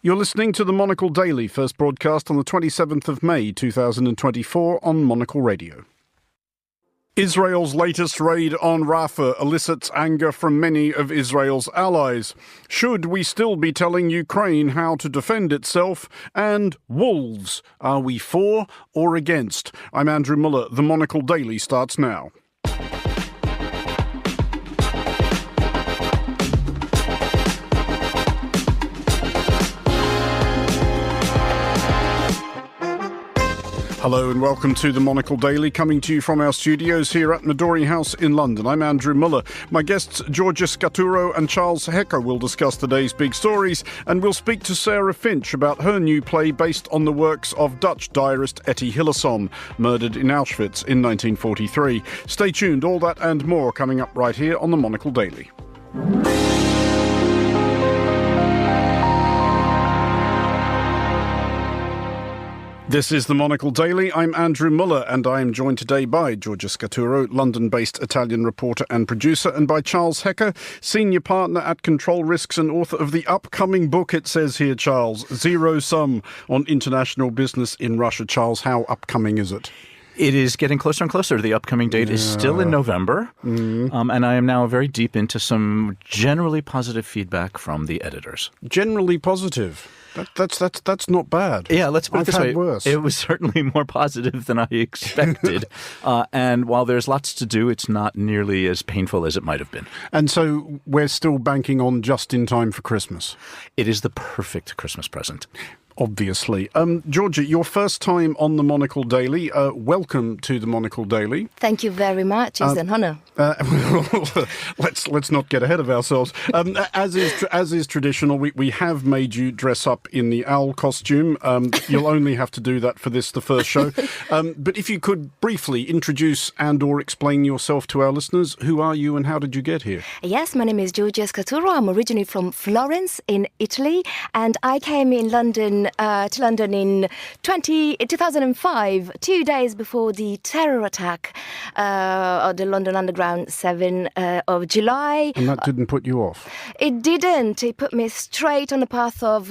You're listening to the Monocle Daily, first broadcast on the 27th of May 2024 on Monocle Radio. Israel's latest raid on Rafah elicits anger from many of Israel's allies. Should we still be telling Ukraine how to defend itself? And wolves, are we for or against? I'm Andrew Muller. The Monocle Daily starts now. Hello and welcome to the Monocle Daily, coming to you from our studios here at Midori House in London. I'm Andrew Muller. My guests Georgia Scaturo and Charles Hecker will discuss today's big stories, and we'll speak to Sarah Finch about her new play based on the works of Dutch diarist Etty Hillesum, murdered in Auschwitz in 1943. Stay tuned, all that and more coming up right here on the Monocle Daily. This is the Monocle Daily. I'm Andrew Muller, and I am joined today by Georgia Scaturo, London-based Italian reporter and producer, and by Charles Hecker, senior partner at Control Risks and author of the upcoming book, it says here, Charles, Zero Sum on International Business in Russia. Charles, how upcoming is it? It is getting closer and closer. The upcoming date is still in November, and I am now very deep into some generally positive feedback from the editors. Generally positive? That's not bad. Yeah, let's put it this way. I've had worse. It was certainly more positive than I expected. And while there's lots to do, it's not nearly as painful as it might have been. And so we're still banking on just in time for Christmas. It is the perfect Christmas present. Obviously. Georgia, your first time on the Monocle Daily. Welcome to the Monocle Daily. Thank you very much. It's an honour. Let's not get ahead of ourselves. As is traditional, we have made you dress up in the owl costume. You'll only have to do that for the first show. But if you could briefly introduce and or explain yourself to our listeners, who are you and how did you get here? Yes, my name is Georgia Scaturo. I'm originally from Florence in Italy, and I came in London to London in 2005, 2 days before the terror attack of the London Underground, 7 of July. And that didn't put you off? It didn't. It put me straight on the path of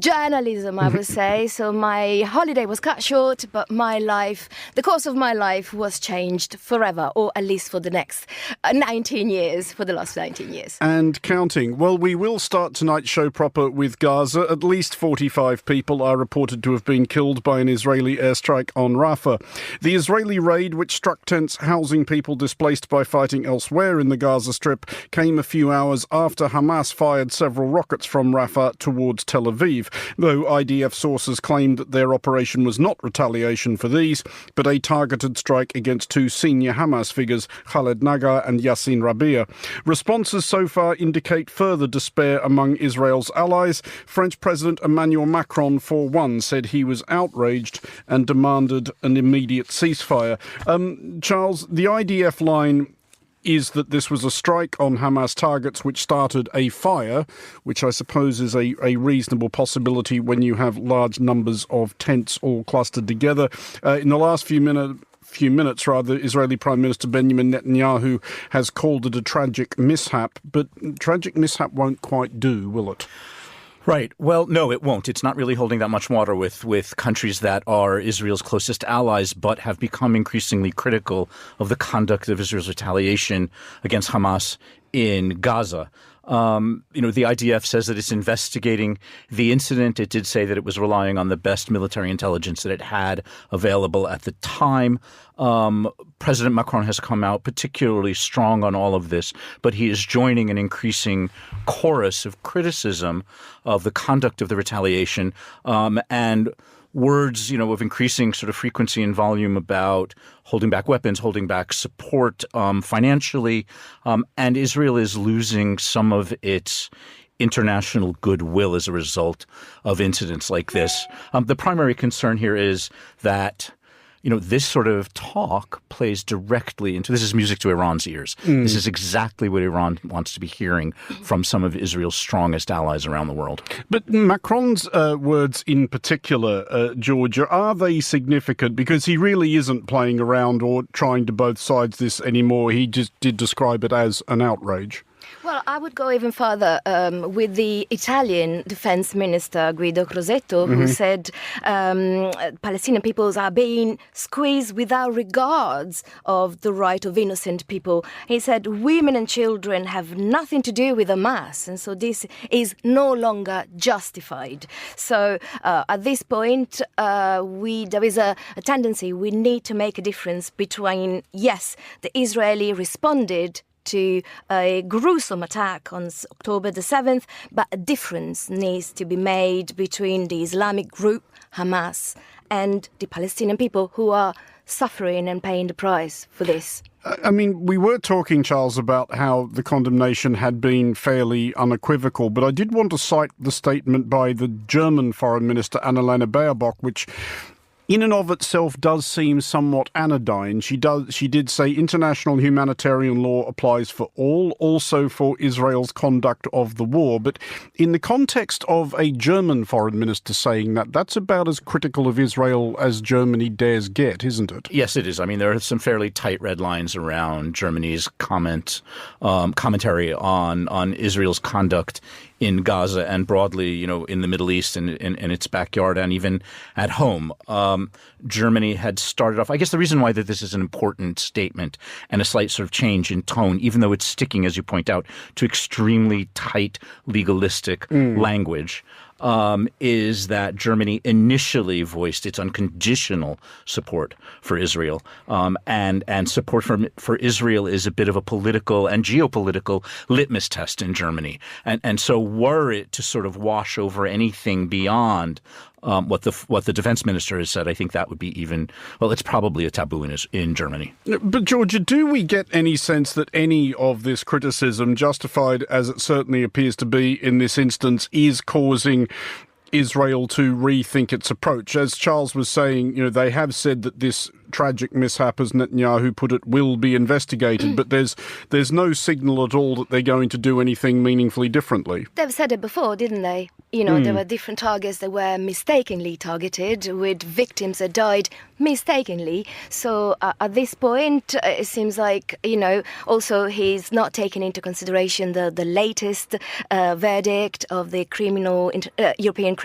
journalism, I would say. So my holiday was cut short, but my life, the course of my life was changed forever, or at least for the next 19 years, for the last 19 years. And counting. Well, we will start tonight's show proper with Gaza. At least 45 people are reported to have been killed by an Israeli airstrike on Rafah. The Israeli raid, which struck tents housing people displaced by fighting elsewhere in the Gaza Strip, came a few hours after Hamas fired several rockets from Rafah towards Tel Aviv, though IDF sources claimed that their operation was not retaliation for these, but a targeted strike against two senior Hamas figures, Khaled Nagar and Yassin Rabia. Responses so far indicate further despair among Israel's allies. French President Emmanuel Macron, for one, said he was outraged and demanded an immediate ceasefire. Charles, the IDF line is that this was a strike on Hamas targets which started a fire, which I suppose is a reasonable possibility when you have large numbers of tents all clustered together. In the last few minutes, Israeli Prime Minister Benjamin Netanyahu has called it a tragic mishap, but tragic mishap won't quite do, will it? Right. Well, no, it won't. It's not really holding that much water with countries that are Israel's closest allies, but have become increasingly critical of the conduct of Israel's retaliation against Hamas in Gaza. The IDF says that it's investigating the incident. It did say that it was relying on the best military intelligence that it had available at the time. President Macron has come out particularly strong on all of this, but he is joining an increasing chorus of criticism of the conduct of the retaliation, and words, of increasing sort of frequency and volume about holding back weapons, holding back support financially, and Israel is losing some of its international goodwill as a result of incidents like this. The primary concern here is that this sort of talk plays directly into – this is music to Iran's ears. This is exactly what Iran wants to be hearing from some of Israel's strongest allies around the world. But Macron's words in particular, Georgia, are they significant? Because he really isn't playing around or trying to both sides this anymore. He just did describe it as an outrage. Well, I would go even further with the Italian defense minister, Guido Crosetto, who said Palestinian peoples are being squeezed without regards of the right of innocent people. He said women and children have nothing to do with Hamas, and so this is no longer justified. So at this point, there is a tendency we need to make a difference between, yes, the Israeli responded to a gruesome attack on October the 7th, but a difference needs to be made between the Islamic group, Hamas, and the Palestinian people who are suffering and paying the price for this. I mean, we were talking, Charles, about how the condemnation had been fairly unequivocal, but I did want to cite the statement by the German Foreign Minister Annalena Baerbock, which in and of itself does seem somewhat anodyne. She did say international humanitarian law applies for all, also for Israel's conduct of the war. But in the context of a German foreign minister saying that, that's about as critical of Israel as Germany dares get, isn't it? Yes, it is. I mean, there are some fairly tight red lines around Germany's commentary on Israel's conduct in Gaza and broadly, in the Middle East and in its backyard and even at home. Germany had started off, I guess the reason why that this is an important statement and a slight sort of change in tone, even though it's sticking, as you point out, to extremely tight legalistic language, is that Germany initially voiced its unconditional support for Israel. And support for Israel is a bit of a political and geopolitical litmus test in Germany. And so were it to sort of wash over anything beyond what the defense minister has said, I think that would be it's probably a taboo in Germany. But Georgia, do we get any sense that any of this criticism, justified as it certainly appears to be in this instance, is causing Israel to rethink its approach? As Charles was saying, they have said that this tragic mishap, as Netanyahu put it, will be investigated, but there's no signal at all that they're going to do anything meaningfully differently. They've said it before, didn't they? There were different targets that were mistakenly targeted, with victims that died mistakenly. So at this point, it seems like, also he's not taking into consideration the latest verdict of the European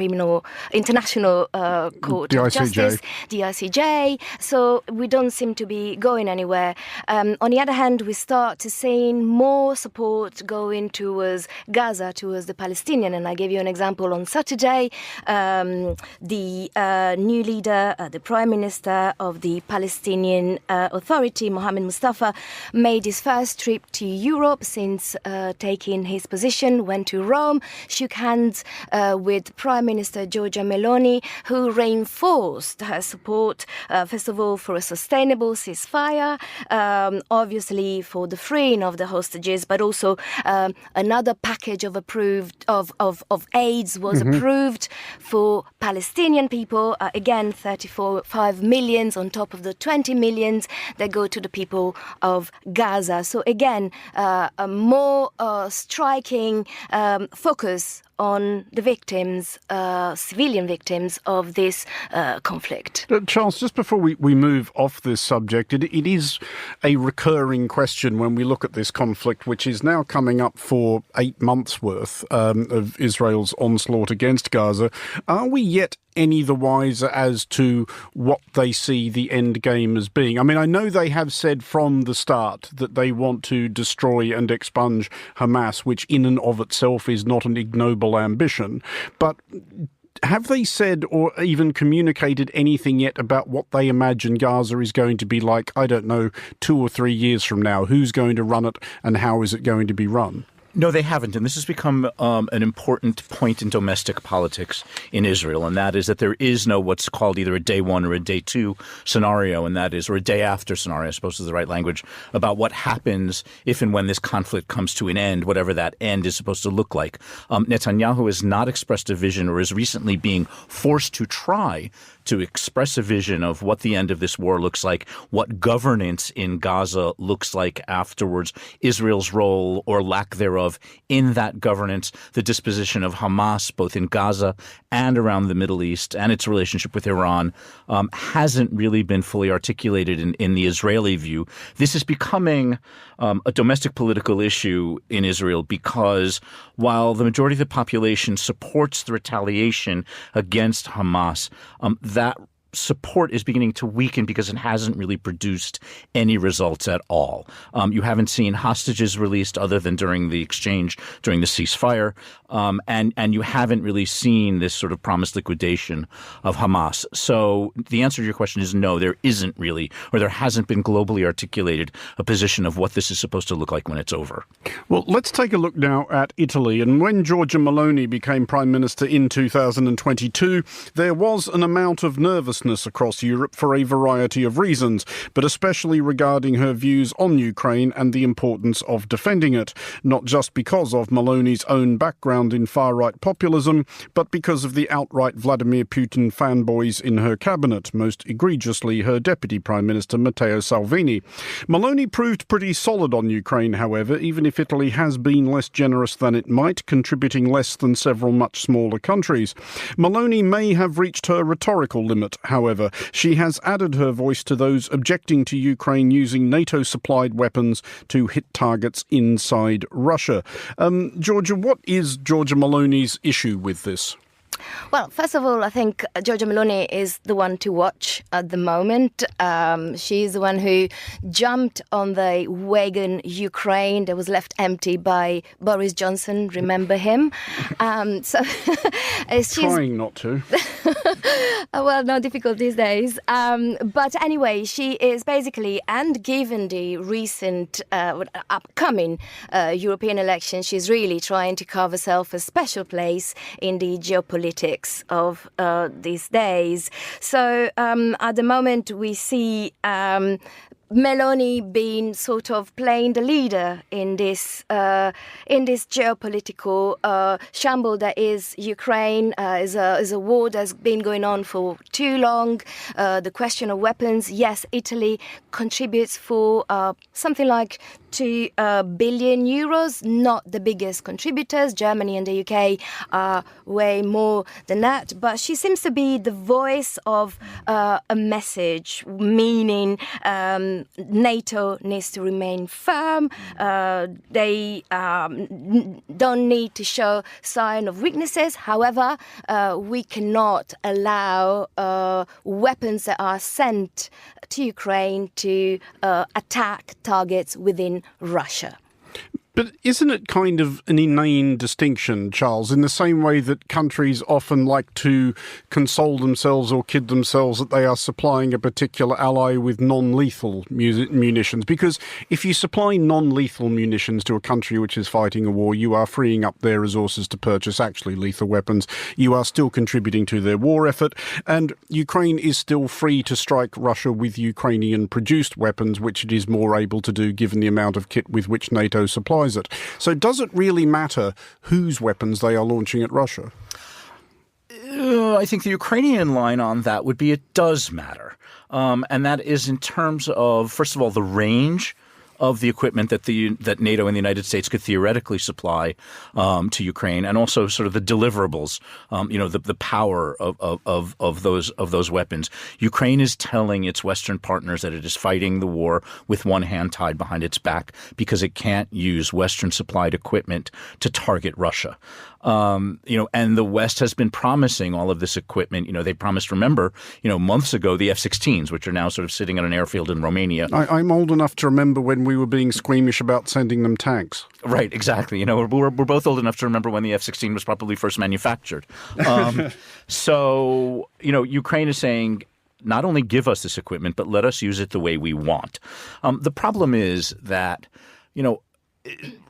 International Court of Justice, the ICJ. So we don't seem to be going anywhere. On the other hand, we start to seeing more support going towards Gaza, towards the Palestinian. And I gave you an example on Saturday. The new leader, the Prime Minister of the Palestinian Authority, Mohammed Mustafa, made his first trip to Europe since taking his position, went to Rome, shook hands with Prime Minister Giorgia Meloni, who reinforced her support, first of all, for a sustainable ceasefire, obviously for the freeing of the hostages, but also another package of aids was approved for Palestinian people. Again, 35 million on top of the 20 million that go to the people of Gaza. So again, a more striking focus on the victims, civilian victims of this conflict. Charles, just before we move off this subject, it is a recurring question when we look at this conflict, which is now coming up for 8 months' worth of Israel's onslaught against Gaza. Are we yet any the wiser as to what they see the end game as being? I mean, I know they have said from the start that they want to destroy and expunge Hamas, which in and of itself is not an ignoble ambition, but have they said or even communicated anything yet about what they imagine Gaza is going to be like, 2 or 3 years from now? Who's going to run it and how is it going to be run? No, they haven't. And this has become an important point in domestic politics in Israel. And that is that there is no what's called either a day one or a day two scenario. And that is, or a day after scenario, I suppose is the right language, about what happens if and when this conflict comes to an end, whatever that end is supposed to look like. Netanyahu has not expressed a vision, or is recently being forced to try to express a vision of what the end of this war looks like, what governance in Gaza looks like afterwards, Israel's role or lack thereof of, in that governance, the disposition of Hamas, both in Gaza and around the Middle East, and its relationship with Iran, hasn't really been fully articulated in the Israeli view. This is becoming a domestic political issue in Israel because while the majority of the population supports the retaliation against Hamas, that support is beginning to weaken because it hasn't really produced any results at all. You haven't seen hostages released other than during the exchange, during the ceasefire, and you haven't really seen this sort of promised liquidation of Hamas. So the answer to your question is no, there isn't really, or there hasn't been globally articulated a position of what this is supposed to look like when it's over. Well, let's take a look now at Italy. And when Giorgia Meloni became Prime Minister in 2022, there was an amount of nervousness across Europe for a variety of reasons, but especially regarding her views on Ukraine and the importance of defending it, not just because of Meloni's own background in far-right populism, but because of the outright Vladimir Putin fanboys in her cabinet, most egregiously her Deputy Prime Minister Matteo Salvini. Meloni proved pretty solid on Ukraine, however, even if Italy has been less generous than it might, contributing less than several much smaller countries. Meloni may have reached her rhetorical limit, however. She has added her voice to those objecting to Ukraine using NATO-supplied weapons to hit targets inside Russia. Giorgia, what is Giorgia Meloni's issue with this? Well, first of all, I think Giorgia Meloni is the one to watch at the moment. She's the one who jumped on the wagon Ukraine that was left empty by Boris Johnson. Remember him? She's trying not to. Well, no, difficult these days. But anyway, she is basically, and given the recent upcoming European election, she's really trying to carve herself a special place in the geopolitics of these days. So at the moment we see Meloni being sort of playing the leader in this geopolitical shamble that is Ukraine. Is a war that's been going on for too long. The question of weapons, yes, Italy contributes for something like 2 billion euros, not the biggest contributors. Germany and the UK are way more than that. But she seems to be the voice of a message, meaning NATO needs to remain firm. They don't need to show sign of weaknesses. However, we cannot allow weapons that are sent to Ukraine to attack targets within Russia. But isn't it kind of an inane distinction, Charles, in the same way that countries often like to console themselves or kid themselves that they are supplying a particular ally with non-lethal munitions? Because if you supply non-lethal munitions to a country which is fighting a war, you are freeing up their resources to purchase actually lethal weapons. You are still contributing to their war effort, and Ukraine is still free to strike Russia with Ukrainian-produced weapons, which it is more able to do given the amount of kit with which NATO supplies it. So does it really matter whose weapons they are launching at Russia? I think the Ukrainian line on that would be it does matter. And that is in terms of, first of all, the range of the equipment that NATO and the United States could theoretically supply to Ukraine, and also sort of the deliverables, the power of those weapons. Ukraine is telling its Western partners that it is fighting the war with one hand tied behind its back because it can't use Western supplied equipment to target Russia. And the West has been promising all of this equipment. They promised, remember, months ago, the F-16s, which are now sort of sitting on an airfield in Romania. I'm old enough to remember when we were being squeamish about sending them tanks. Right, exactly. We're both old enough to remember when the F-16 was probably first manufactured. So, Ukraine is saying, not only give us this equipment, but let us use it the way we want. The problem is that,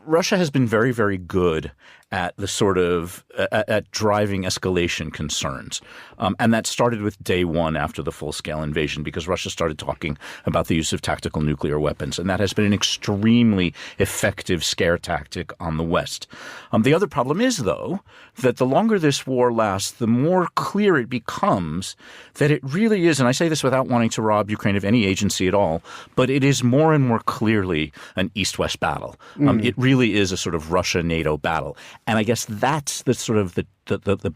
Russia has been very, very good at the sort of at driving escalation concerns. And that started with day one after the full-scale invasion, because Russia started talking about the use of tactical nuclear weapons. And that has been an extremely effective scare tactic on the West. The other problem is, though, that the longer this war lasts, the more clear it becomes that it really is, and I say this without wanting to rob Ukraine of any agency at all, but it is more and more clearly an East-West battle. It really is a sort of Russia-NATO battle. And I guess that's the sort of the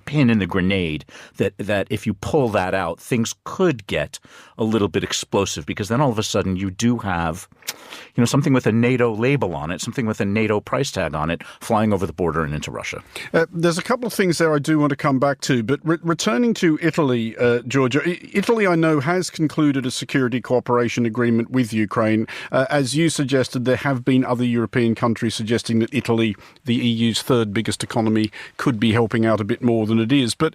pin in the grenade that if you pull that out, things could get a little bit explosive, because then all of a sudden you do have, something with a NATO label on it, something with a NATO price tag on it, flying over the border and into Russia. There's a couple of things there I do want to come back to, but returning to Italy, Georgia, Italy, I know, has concluded a security cooperation agreement with Ukraine. As you suggested, there have been other European countries suggesting that Italy, the EU's third biggest economy, could be helping out a bit more than it is. But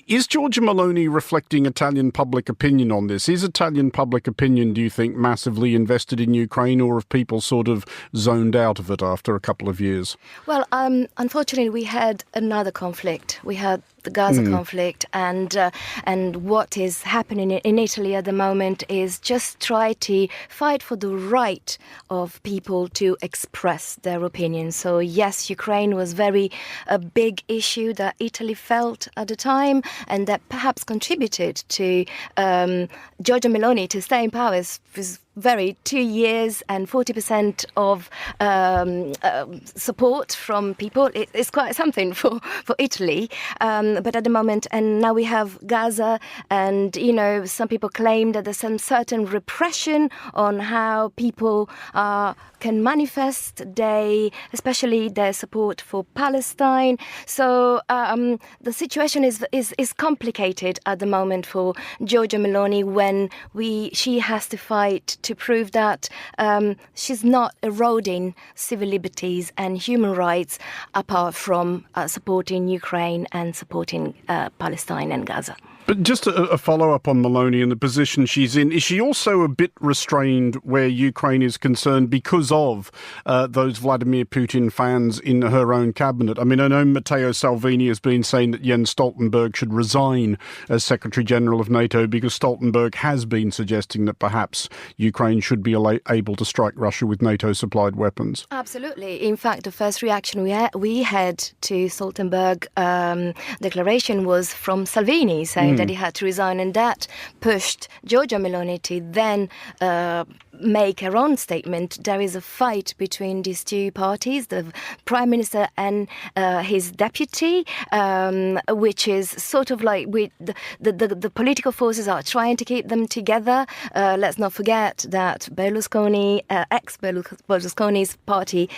is Giorgia Meloni reflecting Italian public opinion on this? Is Italian public opinion, do you think, massively invested in Ukraine, or have people sort of zoned out of it after a couple of years? Well, unfortunately, we had another conflict. We had the Gaza conflict, and what is happening in Italy at the moment is just try to fight for the right of people to express their opinions. So yes, Ukraine was a big issue that Italy felt at the time, and that perhaps contributed to Giorgia Meloni to stay in power. Is very 2 years and 40% of support from people. It's quite something for Italy. But at the moment, and now we have Gaza, and, some people claim that there's some certain repression on how people can manifest especially their support for Palestine. So the situation is complicated at the moment for Giorgia Meloni when she has to fight to prove that she's not eroding civil liberties and human rights apart from supporting Ukraine and supporting Palestine and Gaza. But just a follow-up on Meloni and the position she's in. Is she also a bit restrained where Ukraine is concerned because of those Vladimir Putin fans in her own cabinet? I mean, I know Matteo Salvini has been saying that Jens Stoltenberg should resign as Secretary-General of NATO, because Stoltenberg has been suggesting that perhaps Ukraine should be able to strike Russia with NATO-supplied weapons. Absolutely. In fact, the first reaction we had to Stoltenberg declaration was from Salvini, saying that he had to resign, and that pushed Giorgia Meloni to then make her own statement. There is a fight between these two parties, the Prime Minister and his deputy, which is sort of like the political forces are trying to keep them together. Let's not forget that Berlusconi, ex-Berlusconi's party,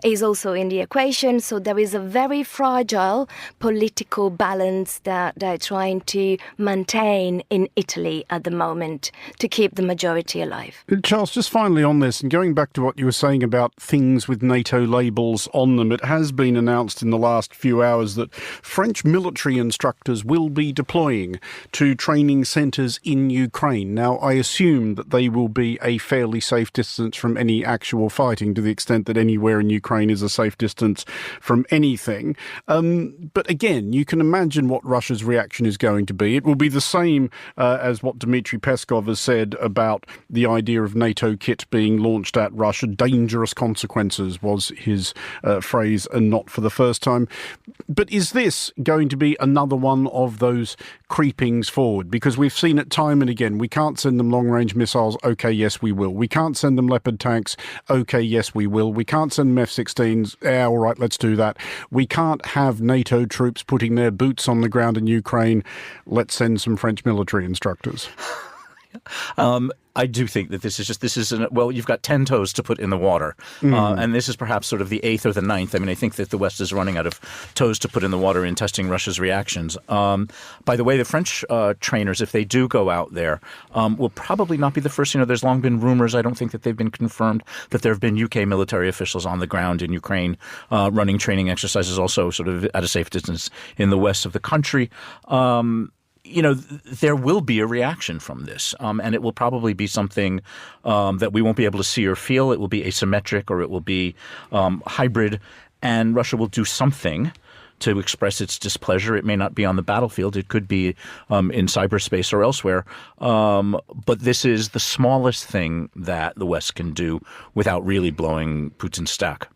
is also in the equation. So there is a very fragile political balance that they're trying to maintain in Italy at the moment to keep the majority alive. Charles, just finally on this, and going back to what you were saying about things with NATO labels on them, it has been announced in the last few hours that French military instructors will be deploying to training centres in Ukraine. Now, I assume that they will be a fairly safe distance from any actual fighting, to the extent that anywhere in Ukraine is a safe distance from anything. But again, you can imagine what Russia's reaction is going to be. It will be the same as what Dmitry Peskov has said about the idea of NATO kit being launched at Russia. Dangerous consequences was his phrase, and not for the first time. But is this going to be another one of those creepings forward? Because we've seen it time and again. We can't send them long-range missiles. OK, yes, we will. We can't send them Leopard tanks. OK, yes, we will. We can't send them F-16s. Yeah, all right, let's do that. We can't have NATO troops putting their boots on the ground in Ukraine. Let's send some French military instructors. I do think that well, you've got 10 toes to put in the water. And this is perhaps sort of the 8th or the 9th. I mean, I think that the West is running out of toes to put in the water in testing Russia's reactions. By the way, the French trainers, if they do go out there, will probably not be the first. There's long been rumors, I don't think that they've been confirmed, that there have been UK military officials on the ground in Ukraine running training exercises also sort of at a safe distance in the west of the country. There will be a reaction from this, and it will probably be something that we won't be able to see or feel. It will be asymmetric, or it will be hybrid. and Russia will do something to express its displeasure. It may not be on the battlefield. It could be in cyberspace or elsewhere. But this is the smallest thing that the West can do without really blowing Putin's stack.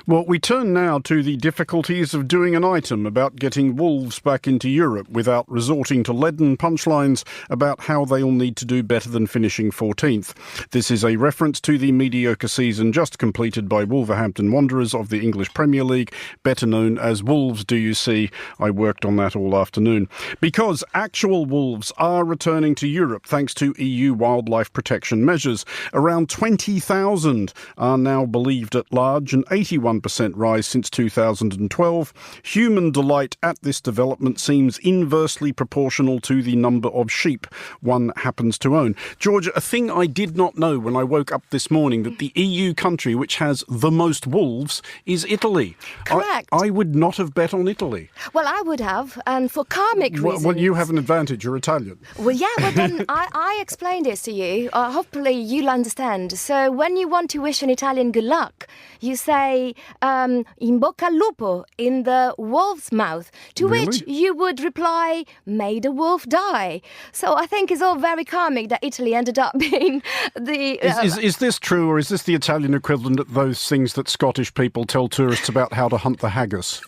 Well, we turn now to the difficulties of doing an item about getting wolves back into Europe without resorting to leaden punchlines about how they'll need to do better than finishing 14th. This is a reference to the mediocre season just completed by Wolverhampton Wanderers of the English Premier League, better known as Wolves, do you see? I worked on that all afternoon. Because actual wolves are returning to Europe thanks to EU wildlife protection measures. Around 20,000 are now believed at large, and 81% rise since 2012. Human delight at this development seems inversely proportional to the number of sheep one happens to own. Georgia, a thing I did not know when I woke up this morning, that the EU country which has the most wolves is Italy. Correct. I would not have bet on Italy. Well, I would have, and for karmic reasons. Well, you have an advantage. You're Italian. Well, yeah, but then I explained this to you. Hopefully you'll understand. So when you want to wish an Italian good luck, you say, in bocca al lupo, in the wolf's mouth, to Really? which you would reply, may the wolf die. So I think it's all very karmic that Italy ended up being the... Is this true, or is this the Italian equivalent of those things that Scottish people tell tourists about how to hunt the haggis?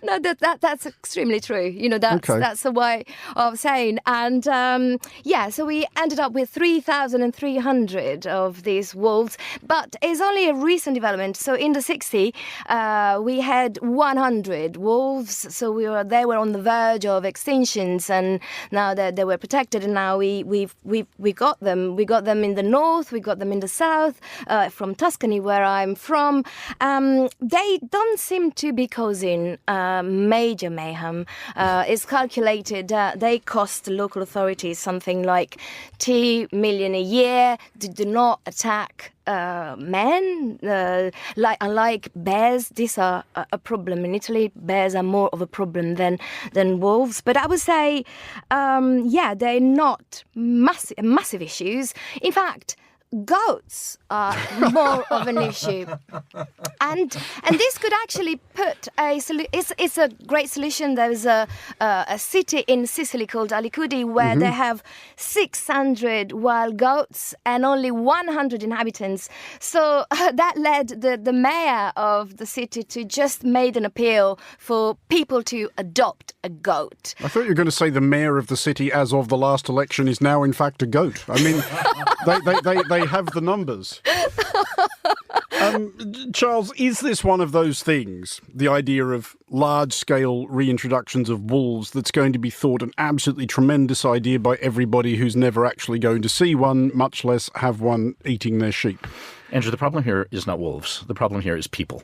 No, that's extremely true. You know, that's the way of saying. And so we ended up with 3,300 of these wolves, but it's only a recent development. So in the 60s, we had 100 wolves. So they were on the verge of extinctions, and now that they were protected, and now we got them. We got them in the north, we got them in the south, from Tuscany, where I'm from. They don't seem to be causing major mayhem. It's calculated they cost local authorities something like 2 million a year. They do not attack men. Unlike bears, these are a problem in Italy. Bears are more of a problem than wolves. But I would say, they're not massive issues. In fact, goats are more of an issue, and this could actually put it's a great solution. There's a city in Sicily called Alicudi where they have 600 wild goats and only 100 inhabitants. So that led the mayor of the city to just made an appeal for people to adopt a goat. I thought you were going to say the mayor of the city, as of the last election, is now in fact a goat. I mean, they have the numbers. Charles, is this one of those things, the idea of large-scale reintroductions of wolves, that's going to be thought an absolutely tremendous idea by everybody who's never actually going to see one, much less have one eating their sheep? Andrew, the problem here is not wolves. The problem here is people.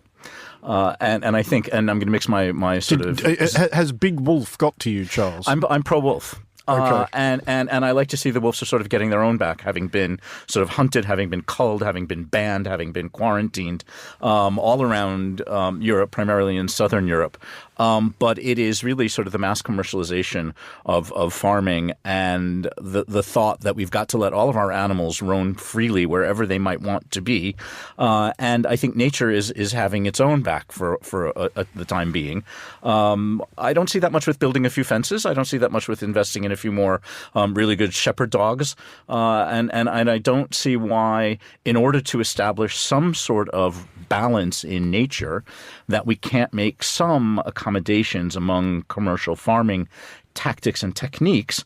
And I think, and I'm going to mix my sort of... Has Big Wolf got to you, Charles? I'm pro-wolf. Okay. And I like to see the wolves are sort of getting their own back, having been sort of hunted, having been culled, having been banned, having been quarantined all around Europe, primarily in southern Europe. But it is really sort of the mass commercialization of farming and the thought that we've got to let all of our animals roam freely wherever they might want to be. And I think nature is having its own back for the time being. I don't see that much with building a few fences. I don't see that much with investing in a few more really good shepherd dogs. And I don't see why, in order to establish some sort of balance in nature, that we can't make some accommodations among commercial farming tactics and techniques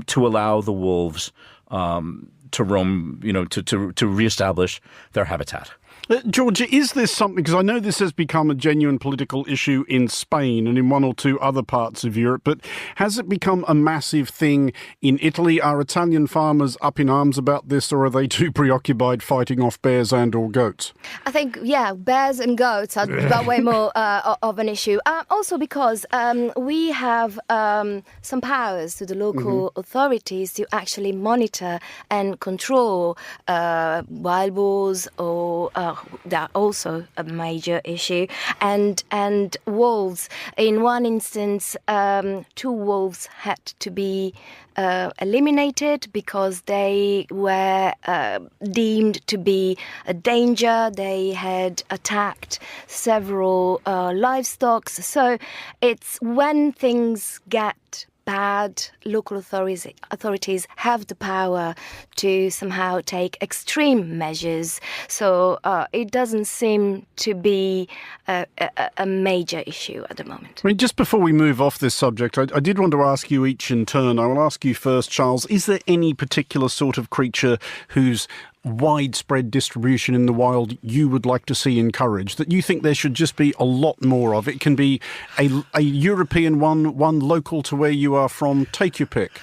to allow the wolves to roam, to reestablish their habitat. Georgia, is this something, because I know this has become a genuine political issue in Spain and in one or two other parts of Europe, but has it become a massive thing in Italy? Are Italian farmers up in arms about this, or are they too preoccupied fighting off bears and or goats? I think, bears and goats are way more of an issue. Also because we have some powers to the local authorities to actually monitor and control wild boars or they're also a major issue. And wolves. In one instance, 2 wolves had to be eliminated because they were deemed to be a danger. They had attacked several livestock. So it's when things get bad, local authorities have the power to somehow take extreme measures. So it doesn't seem to be a major issue at the moment. I mean, just before we move off this subject, I did want to ask you each in turn. I will ask you first, Charles. Is there any particular sort of creature whose widespread distribution in the wild you would like to see encouraged, that you think there should just be a lot more of? It can be a European one local to where you are from. Take your pick.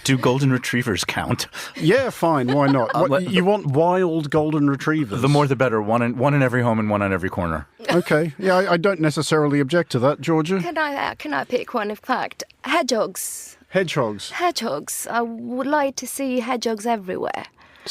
Do golden retrievers count? Yeah, fine. Why not? You want wild golden retrievers? The more the better. One in every home and one on every corner. Okay. Yeah, I don't necessarily object to that. Georgia? Can I pick one? In fact, hedgehogs. Hedgehogs. Hedgehogs. I would like to see hedgehogs everywhere.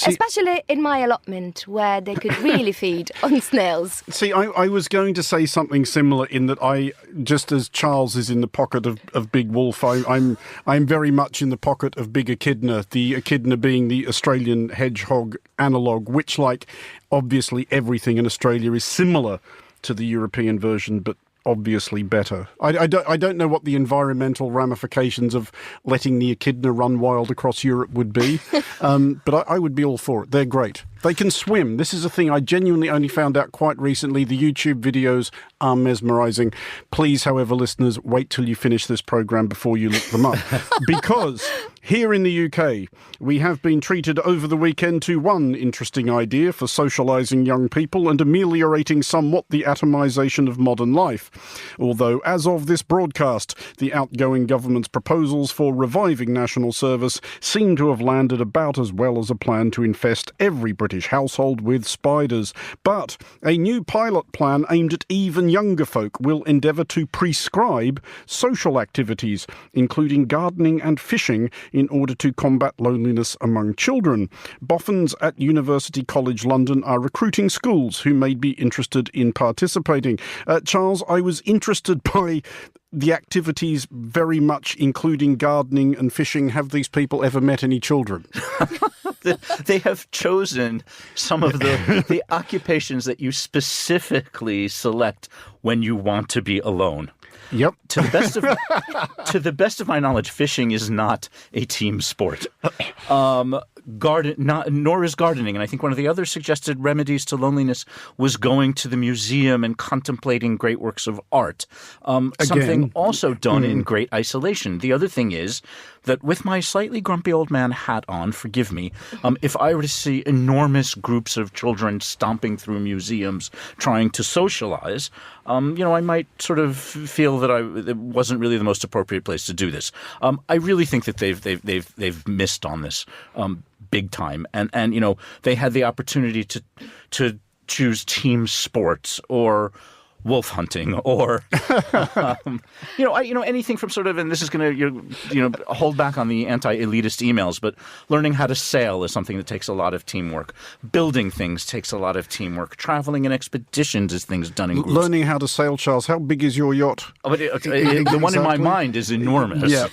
Especially in my allotment, where they could really feed on snails. See, I was going to say something similar in that just as Charles is in the pocket of Big Wolf, I'm very much in the pocket of Big Echidna, the echidna being the Australian hedgehog analogue, which, like, obviously everything in Australia is similar to the European version, but obviously better. I don't know what the environmental ramifications of letting the echidna run wild across Europe would be, but I would be all for it. They're great. They can swim. This is a thing I genuinely only found out quite recently. The YouTube videos are mesmerising. Please, however, listeners, wait till you finish this programme before you look them up. Because here in the UK, we have been treated over the weekend to one interesting idea for socialising young people and ameliorating somewhat the atomisation of modern life. Although, as of this broadcast, the outgoing government's proposals for reviving national service seem to have landed about as well as a plan to infest every British household with spiders. But a new pilot plan aimed at even younger folk will endeavour to prescribe social activities, including gardening and fishing, in order to combat loneliness among children. Boffins at University College London are recruiting schools who may be interested in participating. Charles, I was interested by the activities very much, including gardening and fishing. Have these people ever met any children? They have chosen some of the occupations that you specifically select when you want to be alone. Yep. To the best of my knowledge, fishing is not a team sport. Nor is gardening. And I think one of the other suggested remedies to loneliness was going to the museum and contemplating great works of art. Something also done in great isolation. The other thing is that with my slightly grumpy old man hat on, forgive me, if I were to see enormous groups of children stomping through museums trying to socialize, I might sort of feel that it wasn't really the most appropriate place to do this. I really think that they've missed on this big time, and they had the opportunity to choose team sports or wolf hunting or anything from sort of, and this is going to hold back on the anti-elitist emails, but learning how to sail is something that takes a lot of teamwork. Building things takes a lot of teamwork. Traveling in expeditions is things done in groups. Learning how to sail, Charles. How big is your yacht? The one in my mind is enormous. Yeah.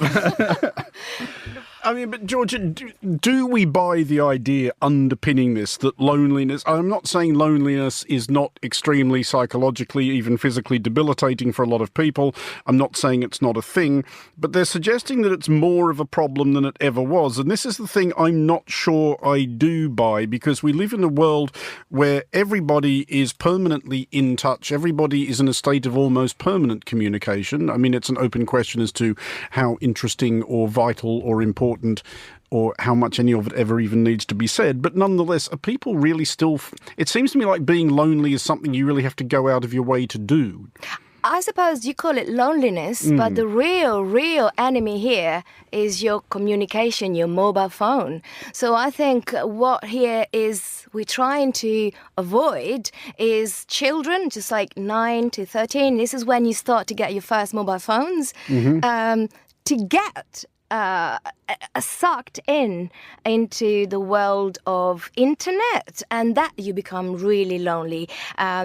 I mean, but Georgia, do we buy the idea underpinning this that loneliness, I'm not saying loneliness is not extremely psychologically, even physically debilitating for a lot of people. I'm not saying it's not a thing, but they're suggesting that it's more of a problem than it ever was. And this is the thing I'm not sure I do buy, because we live in a world where everybody is permanently in touch. Everybody is in a state of almost permanent communication. I mean, it's an open question as to how interesting or vital or important or how much any of it ever even needs to be said. But nonetheless, are people really still... It seems to me like being lonely is something you really have to go out of your way to do. I suppose you call it loneliness, but the real enemy here is your communication, your mobile phone. So I think what here is we're trying to avoid is children, just like 9 to 13. This is when you start to get your first mobile phones. To get sucked into the world of internet, and that you become really lonely.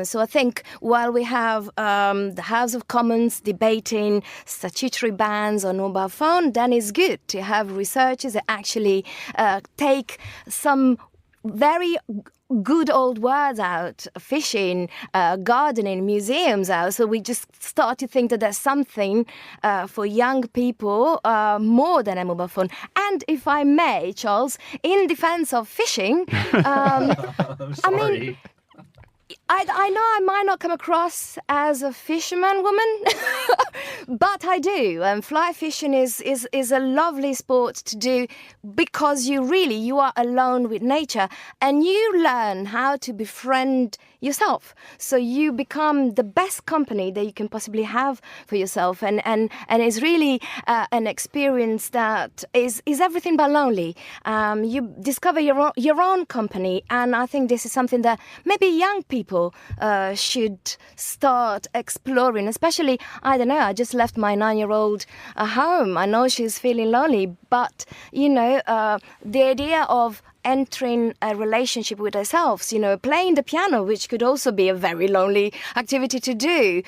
So I think while we have the House of Commons debating statutory bans on mobile phone, then it's good to have researchers that actually take some very good old words out, fishing, gardening, museums out. So we just start to think that there's something for young people more than a mobile phone. And if I may, Charles, in defense of fishing, I mean, I know I might not come across as a fisherman woman, but I do. And fly fishing is a lovely sport to do because you are alone with nature and you learn how to befriend yourself. So you become the best company that you can possibly have for yourself. And it's really an experience that is everything but lonely. You discover your own company. And I think this is something that maybe young people should start exploring, especially, I don't know, I just left my 9-year-old home. I know she's feeling lonely, but, the idea of entering a relationship with ourselves, playing the piano, which could also be a very lonely activity to do.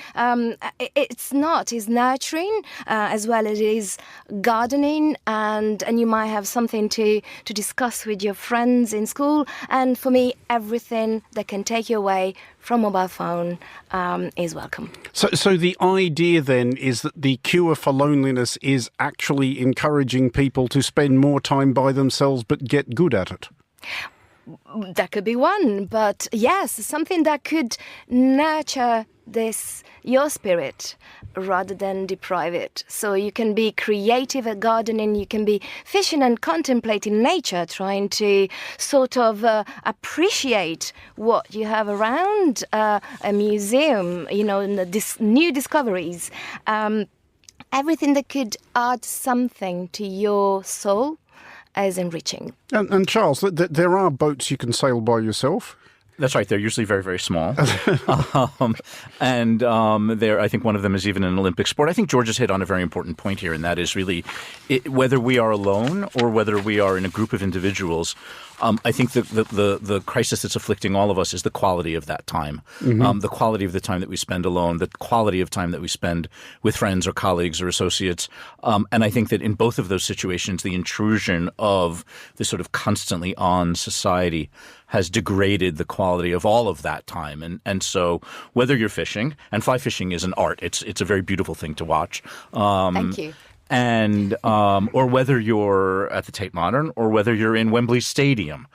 It's nurturing as well as it is gardening, and you might have something to discuss with your friends in school. And for me, everything that can take you away from mobile phone is welcome. So the idea then is that the cure for loneliness is actually encouraging people to spend more time by themselves but get good at it? That could be one, but yes, something that could nurture your spirit rather than deprive it. So you can be creative at gardening, you can be fishing and contemplating nature, trying to sort of appreciate what you have around a museum, new discoveries. Everything that could add something to your soul is enriching. And Charles, there are boats you can sail by yourself. That's right. They're usually very, very small. I think one of them is even an Olympic sport. I think George has hit on a very important point here, and that is really whether we are alone or whether we are in a group of individuals. I think the crisis that's afflicting all of us is the quality of that time, the quality of the time that we spend alone, the quality of time that we spend with friends or colleagues or associates. And I think that in both of those situations, the intrusion of the sort of constantly on society has degraded the quality of all of that time. And so whether you're fishing, and fly fishing is an art, it's a very beautiful thing to watch. Thank you. And or whether you're at the Tate Modern or whether you're in Wembley Stadium.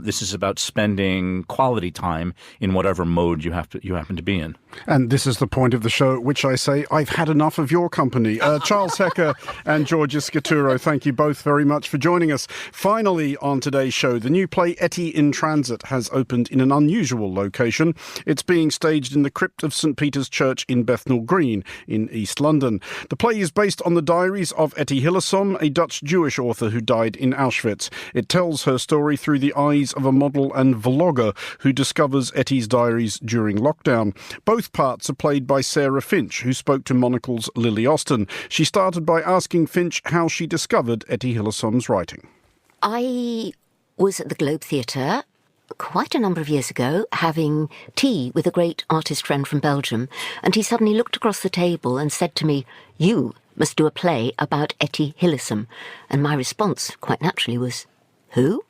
This is about spending quality time in whatever mode you happen to be in. And this is the point of the show at which I say, I've had enough of your company. Charles Hecker and Georgia Scaturo, thank you both very much for joining us. Finally, on today's show, the new play Etty in Transit has opened in an unusual location. It's being staged in the crypt of St Peter's Church in Bethnal Green in East London. The play is based on the diaries of Etty Hillesum, a Dutch Jewish author who died in Auschwitz. It tells her story through the eyes of a model and vlogger who discovers Etty's diaries during lockdown. Both parts are played by Sarah Finch, who spoke to Monocle's Lily Austin. She started by asking Finch how she discovered Etty Hillesum's writing. I was at the Globe Theatre quite a number of years ago, having tea with a great artist friend from Belgium, and he suddenly looked across the table and said to me, "You must do a play about Etty Hillesum." And my response, quite naturally, was, "Who?"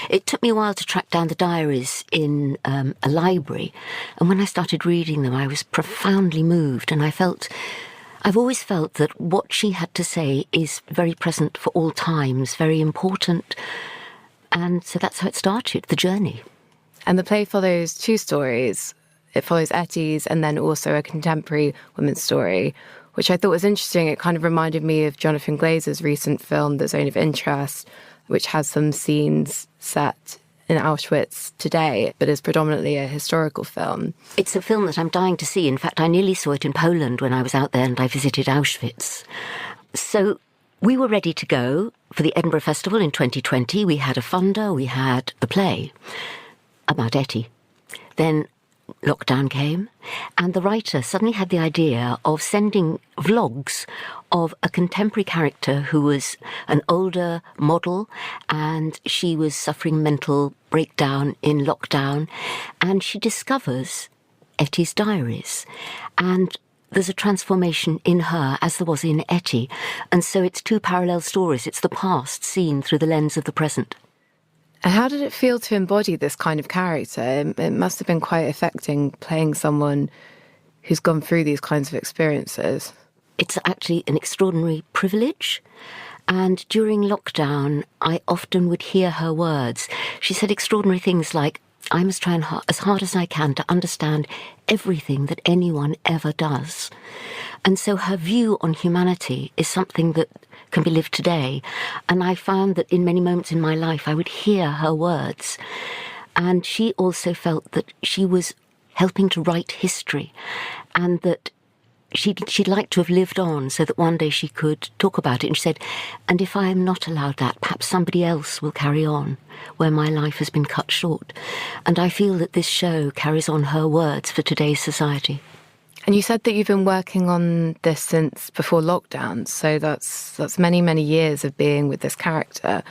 It took me a while to track down the diaries in a library, and when I started reading them, I was profoundly moved, and I've always felt that what she had to say is very present for all times, very important, and so that's how it started, the journey. And the play follows two stories. It follows Etty's and then also a contemporary woman's story, which I thought was interesting. It kind of reminded me of Jonathan Glazer's recent film, The Zone of Interest, which has some scenes set in Auschwitz today, but is predominantly a historical film. It's a film that I'm dying to see. In fact, I nearly saw it in Poland when I was out there and I visited Auschwitz. So we were ready to go for the Edinburgh Festival in 2020. We had a funder, we had the play about Etty. Then lockdown came, and the writer suddenly had the idea of sending vlogs of a contemporary character who was an older model, and she was suffering mental breakdown in lockdown, and she discovers Etty's diaries, and there's a transformation in her as there was in Etty, and so it's two parallel stories. It's the past seen through the lens of the present. And how did it feel to embody this kind of character? It must have been quite affecting playing someone who's gone through these kinds of experiences. It's actually an extraordinary privilege. And during lockdown, I often would hear her words. She said extraordinary things like, I must try as hard as I can to understand everything that anyone ever does. And so her view on humanity is something that can be lived today. And I found that in many moments in my life, I would hear her words. And she also felt that she was helping to write history, and that she'd like to have lived on so that one day she could talk about it. And she said, and if I am not allowed that, perhaps somebody else will carry on where my life has been cut short. And I feel that this show carries on her words for today's society. And you said that you've been working on this since before lockdown, so that's many, many years of being with this character.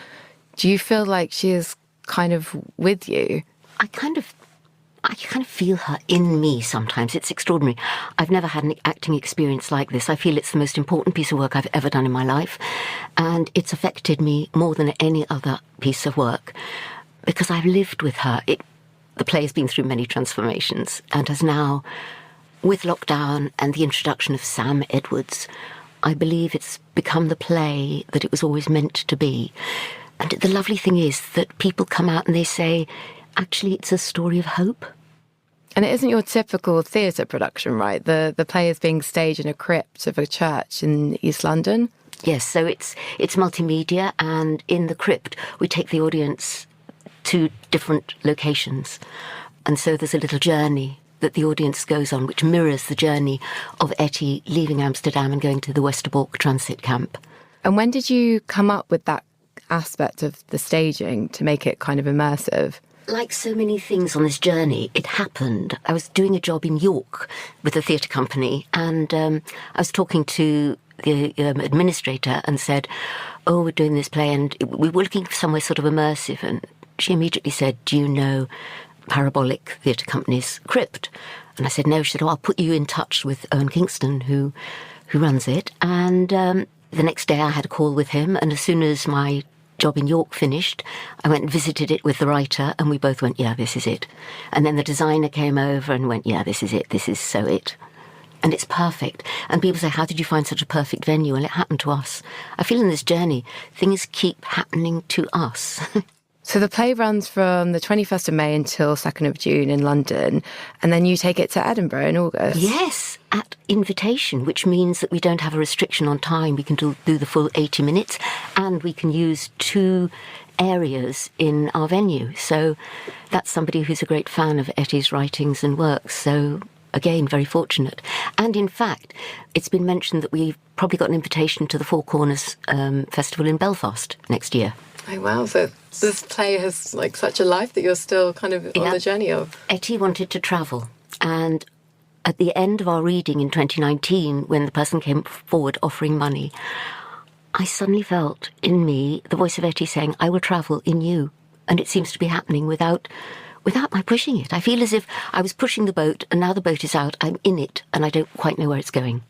Do you feel like she is kind of with you? I kind of feel her in me sometimes. It's extraordinary. I've never had an acting experience like this. I feel it's the most important piece of work I've ever done in my life, and it's affected me more than any other piece of work because I've lived with her. The play has been through many transformations and has now, with lockdown and the introduction of Sam Edwards, I believe it's become the play that it was always meant to be. And the lovely thing is that people come out and they say, actually, it's a story of hope. And it isn't your typical theatre production, right? The play is being staged in a crypt of a church in East London. Yes, so it's multimedia, and in the crypt we take the audience to different locations. And so there's a little journey that the audience goes on, which mirrors the journey of Etty leaving Amsterdam and going to the Westerbork transit camp. And when did you come up with that aspect of the staging to make it kind of immersive? Like so many things on this journey, it happened. I was doing a job in York with a theatre company, and I was talking to the administrator and said, oh, we're doing this play, and we were looking for somewhere sort of immersive. And she immediately said, do you know Parabolic Theatre Company's Crypt? And I said, no. She said, oh, I'll put you in touch with Owen Kingston, who runs it. And the next day I had a call with him, and as soon as my job in York finished, I went and visited it with the writer, and we both went, yeah, this is it. And then the designer came over and went, yeah, this is it, this is so it. And it's perfect. And people say, how did you find such a perfect venue? And it happened to us. I feel in this journey, things keep happening to us. So the play runs from the 21st of May until 2nd of June in London, and then you take it to Edinburgh in August. Yes, at invitation, which means that we don't have a restriction on time. We can do the full 80 minutes, and we can use 2 areas in our venue. So that's somebody who's a great fan of Etty's writings and works. So again, very fortunate. And in fact, it's been mentioned that we've probably got an invitation to the Four Corners Festival in Belfast next year. Oh, wow. So this play has like such a life that you're still kind of on the journey of. Etty wanted to travel. And at the end of our reading in 2019, when the person came forward offering money, I suddenly felt in me the voice of Etty saying, I will travel in you. And it seems to be happening without my pushing it. I feel as if I was pushing the boat and now the boat is out, I'm in it, and I don't quite know where it's going.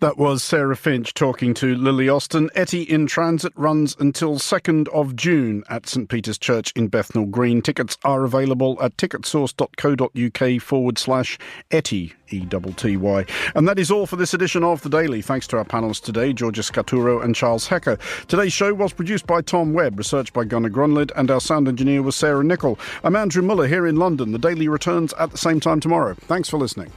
That was Sarah Finch talking to Lily Austin. Etty in Transit runs until 2nd of June at St Peter's Church in Bethnal Green. Tickets are available at ticketsource.co.uk/Etty, E-T-T-Y. And that is all for this edition of The Daily. Thanks to our panellists today, Georgia Scaturo and Charles Hecker. Today's show was produced by Tom Webb, researched by Gunnar Grunlid, and our sound engineer was Sarah Nichol. I'm Andrew Muller here in London. The Daily returns at the same time tomorrow. Thanks for listening.